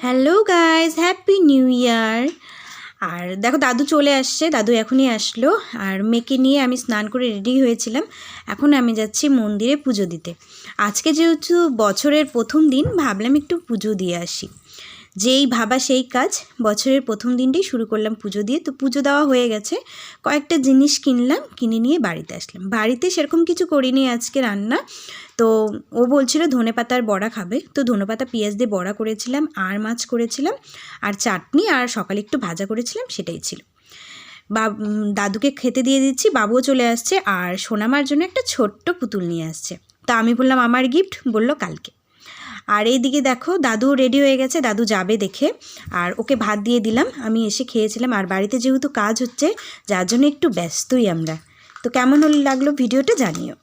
Hello guys, happy new year. আর দেখো দাদু চলে আসছে, দাদু এখনই আসলো। আর মেয়েকে নিয়ে আমি স্নান করে রেডি হয়েছিলাম। এখন আমি যাচ্ছি মন্দিরে পুজো দিতে। আজকে যেহেতু বছরের প্রথম দিন, ভাবলাম একটু পুজো দিয়ে আসি। যেই ভাবা সেই কাজ, বছরের প্রথম দিনটাই শুরু করলাম পুজো দিয়ে। তো পুজো দেওয়া হয়ে গেছে, কয়েকটা জিনিস কিনলাম, কিনে নিয়ে বাড়িতে আসলাম। বাড়িতে সেরকম কিছু করিনি আজকে রান্না। তো ও বলছিল ধনেপাতার বড়া খাবে, তো ধনেপাতা পেঁয়াজ দিয়ে বড়া করেছিলাম, আর মাছ করেছিলাম, আর চাটনি, আর সকালে একটু ভাজা করেছিলাম, সেটাই ছিল। দাদুকে খেতে দিয়ে দিচ্ছি, বাবুও চলে আসছে। আর সোনামার জন্য একটা ছোট্ট পুতুল নিয়ে আসছে। তা আমি বললাম আমার গিফট, বলল কালকে। আর এইদিকে দেখো দাদু রেডি হয়ে গেছে, দাদু যাবে দেখে। আর ওকে ভাত দিয়ে দিলাম, আমি এসে খেয়েছিলাম। আর বাড়িতে যেহেতু কাজ হচ্ছে, যার জন্য একটু ব্যস্তই আমরা। তো কেমন লাগলো ভিডিওটা জানিও।